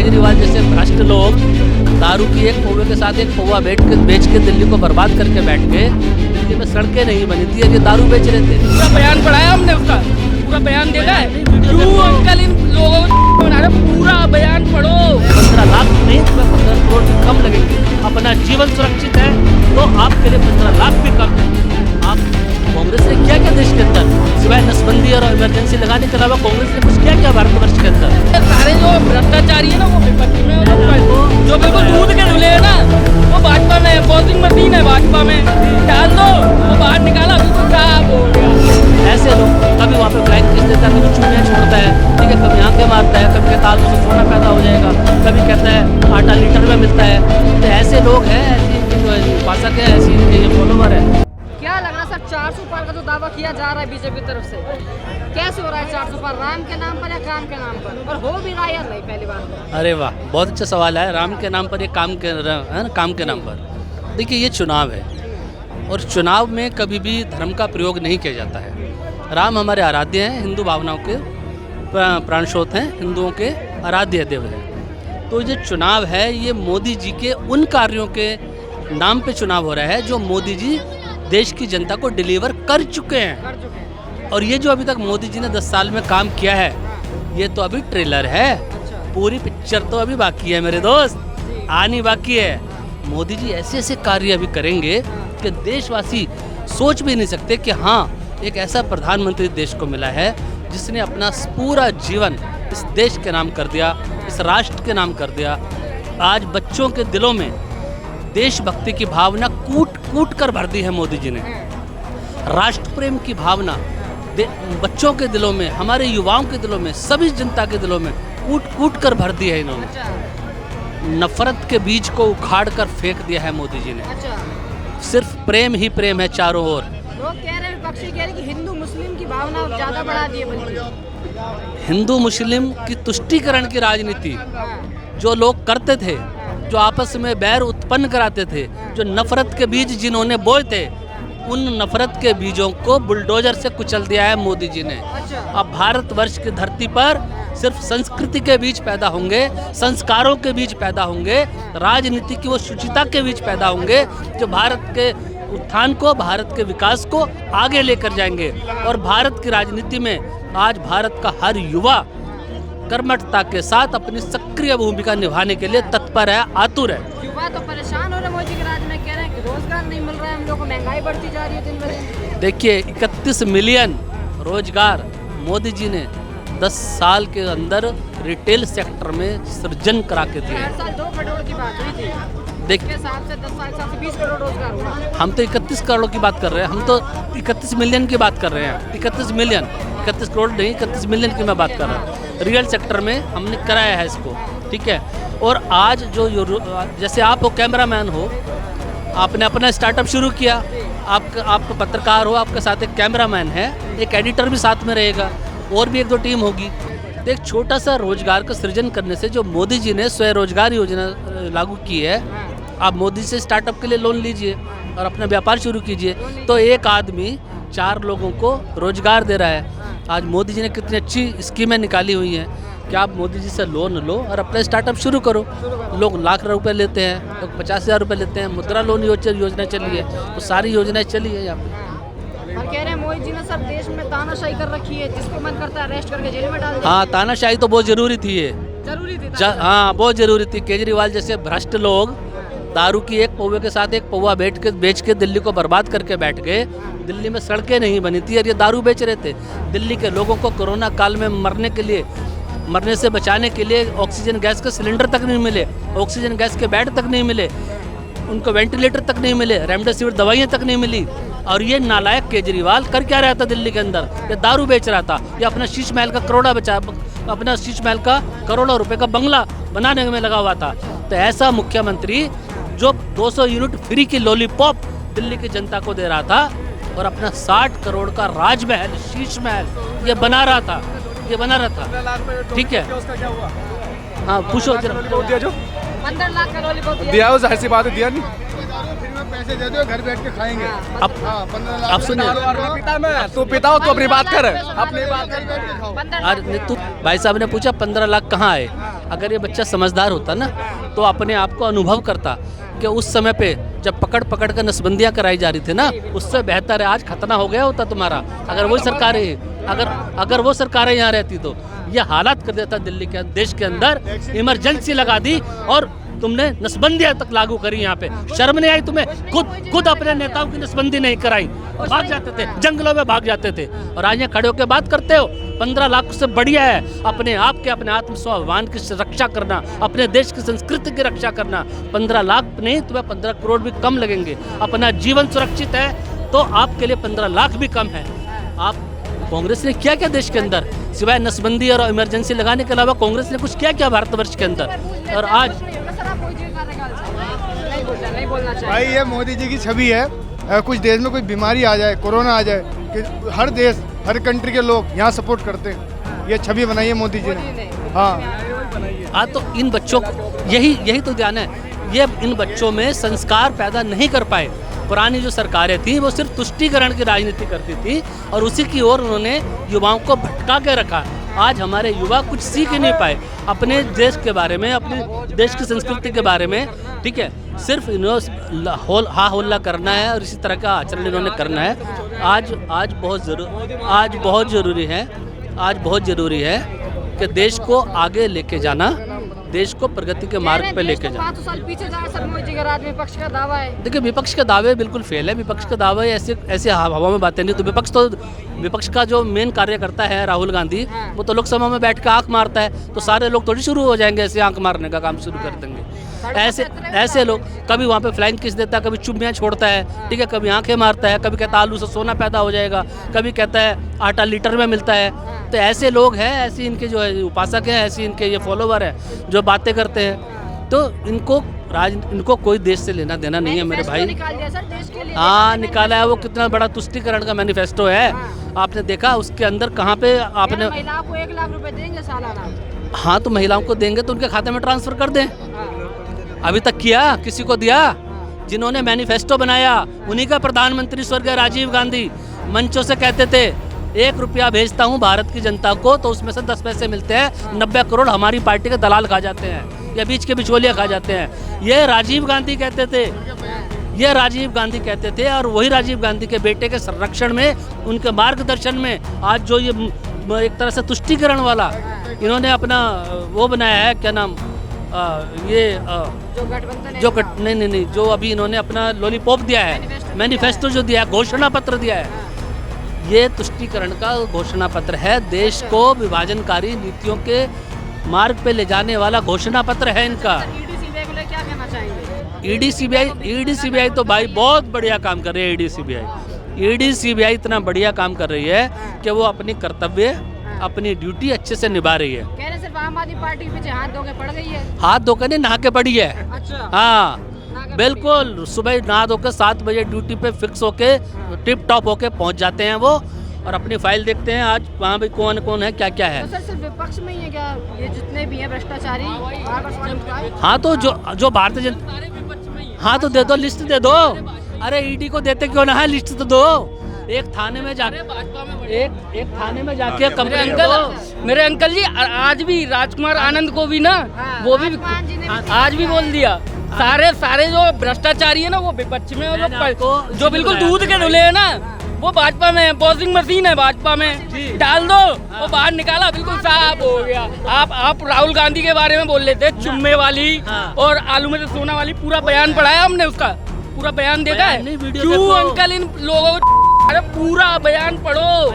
केजरीवाल जैसे भ्रष्ट लोग दारू की एक पौवे के साथ एक पौवा बेच के दिल्ली को बर्बाद करके बैठ गए। दिल्ली में सड़कें नहीं बनी थी, ये दारू बेच रहे थे। पूरा बयान पढ़ाया हमने, उसका पूरा बयान देखा है। क्यों अंकल इन लोगों को बना रहे? पूरा बयान पढ़ो। 15 लाख नहीं, 15 करोड़ भी कम लगेंगे। अपना जीवन सुरक्षित है तो आपके लिए 15 लाख भी कम है। आप कांग्रेस ने क्या क्या देश के अंदर सिवाय नसबंदी और इमरजेंसी लगाने के अलावा कांग्रेस ने कुछ क्या क्या भारतवर्ष के अंदर? सारे जो भ्रष्टाचारी है ना वो विपक्ष में, जो बिल्कुल दूध के धुले है ना वो भाजपा में है। वॉशिंग मशीन है भाजपा में, डाल दो वो बाहर निकाला बिल्कुल खराब हो गया। ऐसे लोग कभी वहाँ पे फ्लाइंग किस देता है, कभी चूड़ियाँ छोड़ता है, ठीक है, कभी आंखें मारता है, कभी कहता है उससे सोना पैदा हो जाएगा, कभी कहता है आटा लीटर में मिलता है। तो ऐसे लोग हैं, ऐसी जो भाषा के ऐसी ये फॉलोवर है। क्या लग रहा है सर, 400 पार का जो दावा किया जा रहा है बीजेपी की तरफ से, कैसे हो रहा है 400 पार? राम के नाम पर या काम के नाम पर? और हो भी रहा है या नहीं पहली बार? अरे वाह, बहुत अच्छा सवाल है। राम के नाम पर ये काम के नाम पर देखिए, ये चुनाव है और चुनाव में कभी भी धर्म का प्रयोग नहीं किया जाता है। राम हमारे आराध्य हैं, हिंदू भावनाओं के प्राणस्रोत हैं, हिंदुओं के आराध्य देव हैं। तो ये चुनाव है, ये मोदी जी के उन कार्यों के नाम पे चुनाव हो रहा है जो मोदी जी देश की जनता को डिलीवर कर चुके हैं। और ये जो अभी तक मोदी जी ने 10 साल में काम किया है, ये तो अभी ट्रेलर है। पूरी पिक्चर तो अभी बाकी है मेरे दोस्त, आनी बाकी है। मोदी जी ऐसे ऐसे कार्य अभी करेंगे कि देशवासी सोच भी नहीं सकते कि हाँ, एक ऐसा प्रधानमंत्री देश को मिला है जिसने अपना पूरा जीवन इस देश के नाम कर दिया, इस राष्ट्र के नाम कर दिया। आज बच्चों के दिलों में देशभक्ति की भावना कूट कूट कर भर दी है मोदी जी ने। राष्ट्र प्रेम की भावना बच्चों के दिलों में, हमारे युवाओं के दिलों में, सभी जनता के दिलों में कूट कूट कर भर दी है इन्होंने। नफरत के बीज को उखाड़ कर फेंक दिया है मोदी जी ने। सिर्फ प्रेम ही प्रेम है चारों ओर। लोग कह रहे हैं, विपक्षी कह रहे हैं कि हिंदू मुस्लिम की भावना ज्यादा बढ़ा दी है बल्कि। हिंदू मुस्लिम की तुष्टीकरण की राजनीति जो लोग करते थे, जो आपस में बैर उत्पन्न कराते थे, जो नफरत के बीज जिन्होंने बोए थे, उन नफरत के बीजों को बुलडोजर से कुचल दिया है मोदी जी ने। अब भारतवर्ष की धरती पर सिर्फ संस्कृति के बीज पैदा होंगे, संस्कारों के बीज पैदा होंगे, राजनीति की वो शुचिता के बीज पैदा होंगे जो भारत के उत्थान को, भारत के विकास को आगे लेकर जाएंगे। और भारत की राजनीति में आज भारत का हर युवा कर्मठता के साथ अपनी सक्रिय भूमिका निभाने के लिए तत्पर है, आतुर है। युवा तो परेशान हो रहे मोदी के राज में, कह रहे हैं कि रोजगार नहीं मिल रहा है हम लोग को, महंगाई बढ़ती जा रही है दिन ब दिन। देखिए, 31 मिलियन रोजगार मोदी जी ने 10 साल के अंदर रिटेल सेक्टर में सृजन करा के दिए। हर साल 2 करोड़ की बात हुई थी, देखिए साल से 10 साल से 20 करोड़ रोजगार हुआ। हम तो 31 करोड़ की बात कर रहे हैं, हम तो 31 मिलियन की बात कर रहे हैं। 31 मिलियन, 31 करोड़ नहीं, 31 मिलियन की मैं बात कर रहा हूँ। रियल सेक्टर में हमने कराया है इसको, ठीक है। और आज जो जैसे आप हो कैमरामैन हो, आपने अपना स्टार्टअप शुरू किया, आप पत्रकार हो, आपके साथ एक कैमरामैन है, एक एडिटर भी साथ में रहेगा, और भी 1-2 टीम होगी। तो एक छोटा सा रोजगार का सृजन करने से जो मोदी जी ने स्वरोजगार योजना लागू की है, आप मोदी से स्टार्टअप के लिए लोन लीजिए और अपना व्यापार शुरू कीजिए, तो एक आदमी 4 लोगों को रोजगार दे रहा है। आज मोदी जी ने कितनी अच्छी स्कीमें निकाली हुई हैं कि आप मोदी जी से लोन लो और अपना स्टार्टअप शुरू करो। लोग लाख रुपए लेते हैं, लोग 50,000 रुपये लेते हैं। मुद्रा लोन योजना चली है, तो सारी योजनाएं चली है यहाँ पे। और कह रहे हैं मोदी जी ने सर देश में तानाशाही कर रखी है, जिसको मन करता है अरेस्ट करके जेल में डाल दिया। हाँ, तानाशाही तो बहुत जरूरी थी, ये जरूरी थी। हाँ, बहुत जरूरी थी। केजरीवाल जैसे भ्रष्ट लोग दारू की एक पौवे के साथ एक पौवा बेच के दिल्ली को बर्बाद करके बैठ गए। दिल्ली में सड़कें नहीं बनी थी और ये दारू बेच रहे थे। दिल्ली के लोगों को कोरोना काल में मरने से बचाने के लिए ऑक्सीजन गैस के सिलेंडर तक नहीं मिले, ऑक्सीजन गैस के बेड तक नहीं मिले, उनको वेंटिलेटर तक नहीं मिले, रेमडेसिविर दवाइयाँ तक नहीं मिली। और ये नालायक केजरीवाल कर क्या रहा था दिल्ली के अंदर? ये दारू बेच रहा था। ये अपना शीश महल का करोड़ों रुपए का बंगला बनाने में लगा हुआ था। तो ऐसा मुख्यमंत्री जो 200 यूनिट फ्री की लॉलीपॉप दिल्ली की जनता को दे रहा था और अपना 60 करोड़ का राजमहल, शीश महल ये बना रहा था, ठीक है। हाँ, पूछो जरा। 15 लाख का लॉलीपॉप दिया, वो जाहिर सी बात है, दिया नहीं। पैसे दे दो, घर बैठ के खाएंगे। अब सुनिए, तू पिता हो तो अपनी बात कर, अपनी बात तू भाई साहब ने पूछा 15 लाख कहाँ आए। अगर ये बच्चा समझदार होता ना तो अपने आप को अनुभव करता कि उस समय पे जब पकड़ पकड़ कर नसबंदियाँ कराई जा रही थी ना, उससे बेहतर है आज खतना हो गया होता तुम्हारा। अगर वही सरकारें अगर वो सरकारें यहाँ रहती तो ये हालात कर देता दिल्ली के देश के अंदर। इमरजेंसी लगा दी और तुमने नसबंदियाँ तक लागू करी यहाँ पे। शर्म नहीं आई तुम्हें? खुद अपने नेताओं की नसबंदी नहीं कराई, भाग जाते थे, जंगलों में भाग जाते थे। और आज यहाँ खड़े होकर बात करते हो। 15 लाख से बढ़िया है अपने आप के, अपने आत्मस्वाभिमान की रक्षा करना, अपने देश की संस्कृति की रक्षा करना। 15 लाख नहीं, तुम्हें 15 करोड़ भी कम लगेंगे। अपना जीवन सुरक्षित है तो आपके लिए 15 लाख भी कम है। आप कांग्रेस ने क्या क्या देश के अंदर सिवाय नसबंदी और इमरजेंसी लगाने के अलावा कांग्रेस ने कुछ क्या क्या भारतवर्ष के अंदर? और आज नहीं बोलना चाहिए भाई ये मोदी जी की छवि है। कुछ देश में कोई बीमारी आ जाए, कोरोना आ जाए, कि हर देश हर कंट्री के लोग यहाँ सपोर्ट करते हैं। ये छवि बनाई है मोदी जी ने। हाँ तो इन बच्चों को यही तो ध्यान है। ये इन बच्चों में संस्कार पैदा नहीं कर पाए। पुरानी जो सरकारें थी वो सिर्फ तुष्टीकरण की राजनीति करती थी और उसी की ओर उन्होंने युवाओं को भटका के रखा। आज हमारे युवा कुछ सीख ही नहीं पाए अपने देश के बारे में, अपने देश की संस्कृति के बारे में। ठीक है, सिर्फ हा होल्ला करना है और इसी तरह का आचरण इन्होंने करना है। आज बहुत ज़रूरी है कि देश को आगे लेके जाना, देश को प्रगति के मार्ग पे लेके जाना। 5 साल पीछे जा सर मोदी जी का राज, विपक्ष का दावा है। देखिए विपक्ष के दावे बिल्कुल फेल है। विपक्ष के दावे ऐसे हवा में बातें नहीं। तो विपक्ष का जो मेन कार्यकर्ता है राहुल गांधी, वो तो लोकसभा में बैठ कर आंख मारता है, तो सारे लोग थोड़ी शुरू हो जाएंगे ऐसे आंख मारने का काम शुरू कर देंगे। ऐसे लोग कभी वहाँ पे फ्लाइंग किस देता है, कभी चुम्मियाँ छोड़ता है, ठीक है, कभी आंखें मारता है, कभी कहता है आलू से सोना पैदा हो जाएगा, कभी कहता है आटा लीटर में मिलता है। तो ऐसे लोग हैं, ऐसे इनके जो है उपासक हैं, ऐसे इनके ये फॉलोवर हैं जो बातें करते हैं। तो इनको कोई देश से लेना देना नहीं है मेरे भाई। हाँ निकाला है, वो कितना बड़ा तुष्टीकरण का मैनिफेस्टो है। आपने देखा उसके अंदर कहाँ पे आपने महिलाओं को 1 लाख रुपए देंगे सालाना। हाँ तो महिलाओं को देंगे तो उनके खाते में ट्रांसफर कर दें। अभी तक किया? किसी को दिया? जिन्होंने मैनिफेस्टो बनाया उन्हीं का प्रधानमंत्री स्वर्गीय राजीव गांधी मंचों से कहते थे 1 रुपया भेजता हूँ भारत की जनता को तो उसमें से 10 पैसे मिलते हैं, 90 करोड़ हमारी पार्टी के दलाल खा जाते हैं या बीच के बिचौलिया खा जाते हैं। ये राजीव गांधी कहते थे और वही राजीव गांधी के बेटे के संरक्षण में, उनके मार्गदर्शन में आज जो ये एक तरह से तुष्टीकरण वाला इन्होंने अपना वो बनाया है, क्या नाम जो अभी इन्होंने अपना लॉलीपॉप दिया है, मैनिफेस्टो जो दिया है, घोषणा पत्र दिया है, ये तुष्टीकरण का घोषणा पत्र है। देश को विभाजनकारी नीतियों के मार्ग पे ले जाने वाला घोषणा पत्र है इनका। ईडी सीबीआई तो भाई बहुत बढ़िया काम कर रही है। ईडी सीबीआई इतना बढ़िया काम कर रही है कि वो अपनी कर्तव्य, अपनी ड्यूटी अच्छे से निभा रही है। कह रहे सिर्फ आम आदमी पार्टी के पीछे हाथ धोके पड़ गई है। हाथ धोकर नहीं, नहा के पड़ी है। अच्छा। हाँ बिल्कुल, सुबह नहा धोकर 7 बजे ड्यूटी पे फिक्स होके टिप टॉप होके पहुंच जाते हैं वो और अपनी फाइल देखते हैं आज वहाँ भी कौन कौन है, क्या क्या है। तो सर सिर्फ विपक्ष में ही है क्या ये जितने भी हैं भ्रष्टाचारी? हाँ तो जो भारतीय जनता, हाँ तो दे दो, लिस्ट दे दो। अरे ईडी को देते क्यों ना है, लिस्ट तो दो। एक थाने में जाके कंप्लेंट दो। मेरे अंकल जी आज भी राजकुमार आनंद को भी ना वो भी आज भी बोल दिया, सारे जो भ्रष्टाचारी है ना वो विपक्ष में, जो बिल्कुल दूध के धुले है ना वो भाजपा में, वॉशिंग मशीन है भाजपा में, डाल दो वो बाहर निकाला बिल्कुल साफ हो गया। आप राहुल गांधी के बारे में बोल लेते चुम्मे वाली और आलू में से सोना वाली, पूरा बयान पढ़ाया हमने, उसका पूरा बयान देखा है। क्यों अंकल इन लोगों को, अरे पूरा बयान पढ़ो।